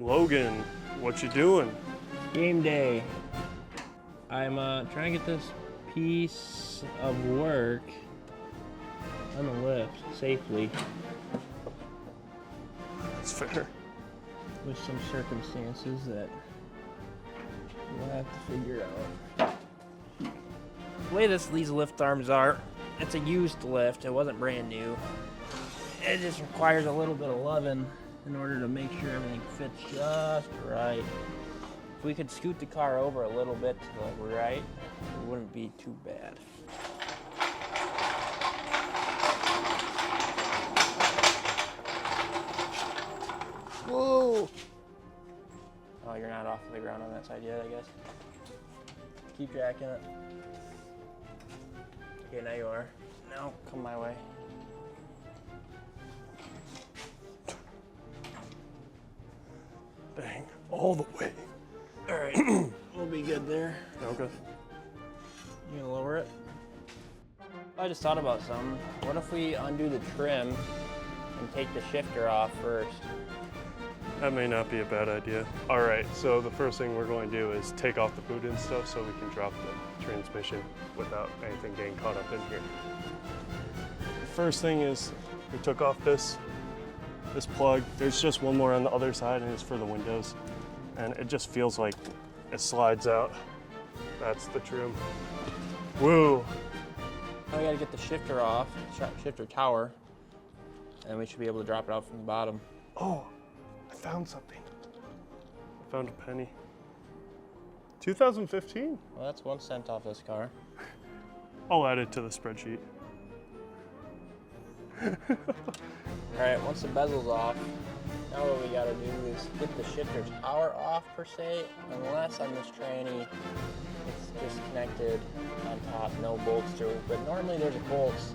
Logan, what you doing? Game day. I'm trying to get this piece of work on the lift safely. That's fair. With some circumstances that we'll have to figure out. The way these lift arms are, it's a used lift. It wasn't brand new. It just requires a little bit of loving in order to make sure everything fits just right. If we could scoot the car over a little bit to the right, it wouldn't be too bad. Whoa! Oh, you're not off the ground on that side yet, I guess. Keep jacking it. Okay, now you are. No, come my way. Bang, all the way. All right, we'll be good there. Okay. You gonna lower it? I just thought about something. What if we undo the trim and take the shifter off first? That may not be a bad idea. All right, so the first thing we're going to do is take off the boot and stuff so we can drop the transmission without anything getting caught up in here. First thing is we took off this plug. There's just one more on the other side and it's for the windows. And it just feels like it slides out. That's the trim. Woo! Now we gotta get the shifter off, shifter tower, and we should be able to drop it out from the bottom. Oh, I found something. I found a penny. 2015? Well, that's 1 cent off this car. I'll add it to the spreadsheet. All right, once the bezel's off, now what we gotta do is get the shifter tower off per se, unless on this tranny it's disconnected on top, no bolts through. But normally there's bolts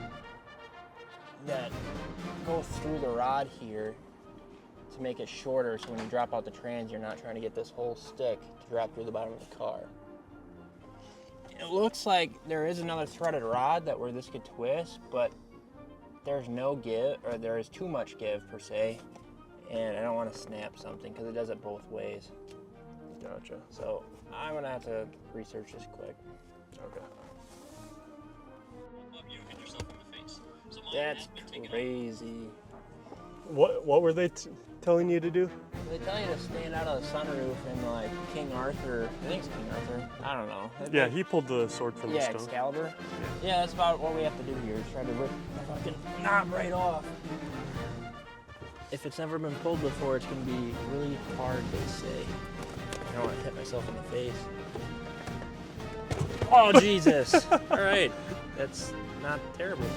that go through the rod here to make it shorter, so when you drop out the trans, you're not trying to get this whole stick to drop through the bottom of the car. It looks like there is another threaded rod where this could twist, but there's no give, or there is too much give per se, and I don't want to snap something because it does it both ways. Gotcha. So I'm gonna have to research this quick. Okay. That's crazy. What were they telling you to do? They tell you to stand out of the sunroof and like King Arthur, I think it's King Arthur, I don't know. Yeah, he pulled the sword from the Yeah, stone. Excalibur. Yeah, that's about what we have to do here, is try to rip the fucking knob right off. If it's never been pulled before, it's gonna be really hard, they say. I don't want to hit myself in the face. Oh, Jesus. All right, that's not terrible.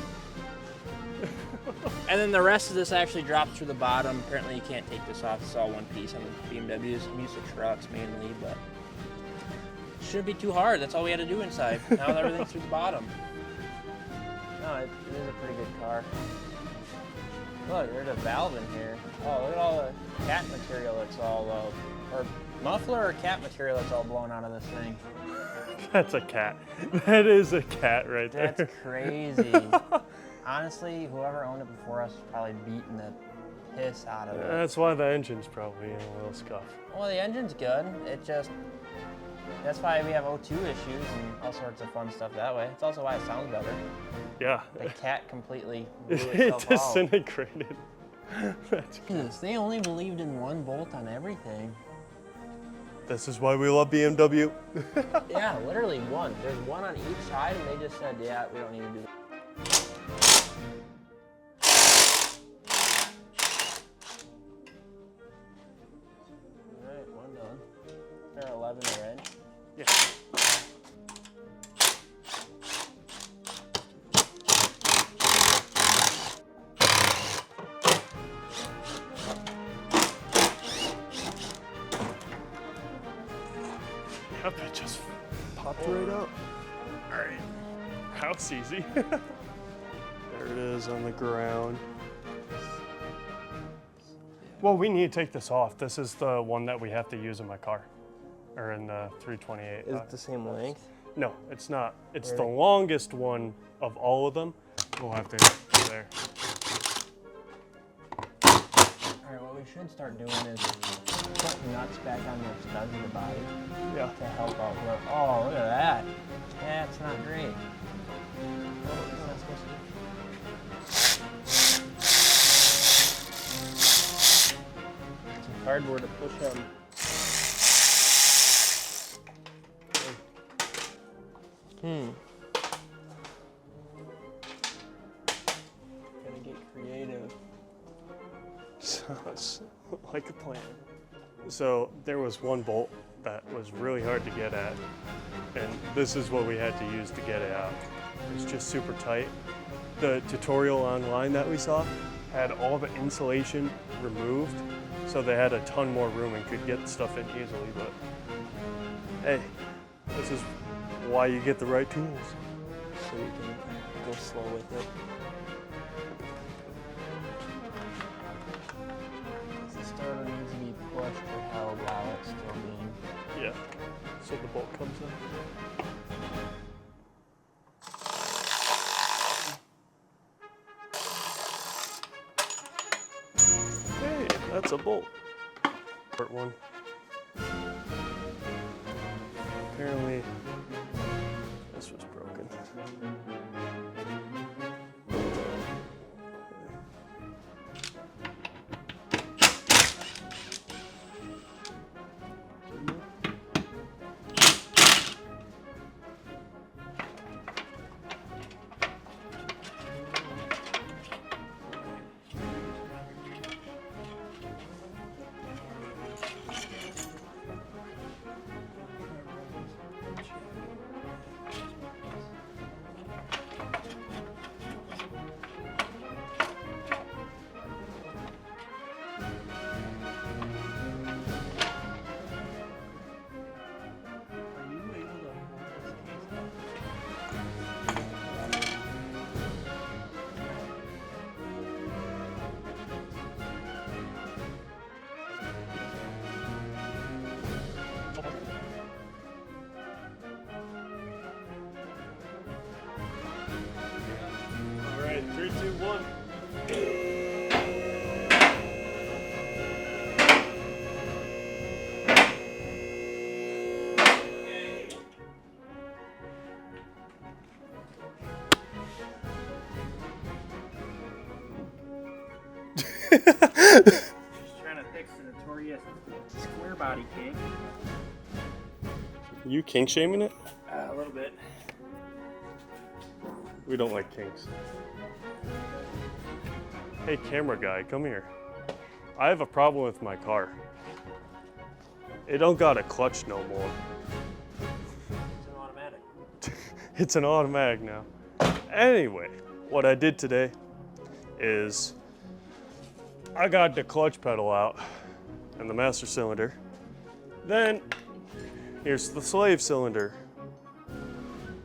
And then the rest of this actually drops through the bottom. Apparently you can't take this off. It's all one piece on the BMWs. I'm used to trucks mainly, but it shouldn't be too hard. That's all we had to do inside. Now everything's through the bottom. No, it is a pretty good car. Look, there's a valve in here. Oh, look at all the cat material that's all, or muffler or cat material that's all blown out of this thing. That's a cat. That is a cat right there. That's crazy. Honestly, whoever owned it before us was probably beating the piss out of it. That's why the engine's probably in a little scuff. Well, the engine's good. It just, that's why we have O2 issues and all sorts of fun stuff that way. It's also why it sounds better. Yeah. The cat completely blew It itself out. disintegrated. That's Jesus, they only believed in one bolt on everything. This is why we love BMW. Yeah, literally one. There's one on each side, and they just said, yeah, we don't need to do that. Alright, one done. There are 11 wrench. Yeah. Yep, it just popped right out. All right, house easy. There it is on the ground. Well, we need to take this off. This is the one that we have to use in my car, or in the 328. Is it the same length? No, it's not. It's the longest one of all of them. We'll have to go there. All right, well, we should start doing is putting nuts back on the studs of the body. Yeah. To help out where, oh, look at that. That's not great. Oh, it's not supposed to be. Some cardboard to push them. Gotta get creative. Sounds like a plan. So there was one bolt that was really hard to get at, and this is what we had to use to get it out. It's just super tight. The tutorial online that we saw had all the insulation removed, so they had a ton more room and could get stuff in easily, but hey, this is why you get the right tools. So you can go slow with it. The starter needs to be pushed or held while it's still being. Yeah, so the bolt comes in. Hey, that's a bolt. Part one. Apparently, this was broken. All right, 3, 2, 1. Just trying to fix the notorious square body kink. You kink shaming it? A little bit. We don't like kinks. Hey, camera guy, come here. I have a problem with my car. It don't got a clutch no more. It's an automatic. It's an automatic now. Anyway, what I did today is I got the clutch pedal out and the master cylinder. Then here's the slave cylinder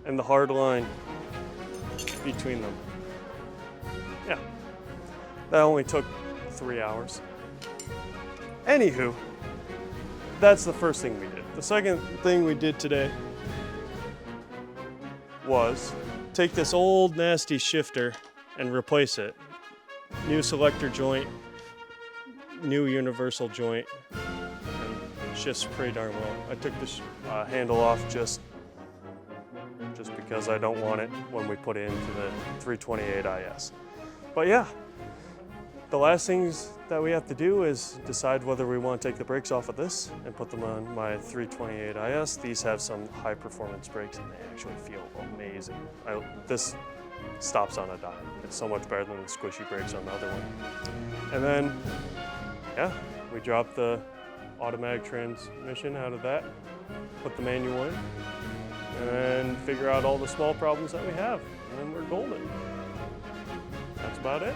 and the hard line between them. Yeah, that only took 3 hours. Anywho, that's the first thing we did. The second thing we did today was take this old nasty shifter and replace it. New selector joint, new universal joint, and shifts pretty darn well. I took the handle off just because I don't want it when we put it into the 328 IS. But yeah, the last things that we have to do is decide whether we want to take the brakes off of this and put them on my 328 IS. These have some high performance brakes and they actually feel amazing. This stops on a dime. It's so much better than the squishy brakes on the other one. And then, yeah, we drop the automatic transmission out of that, put the manual in, and then figure out all the small problems that we have, and then we're golden. That's about it.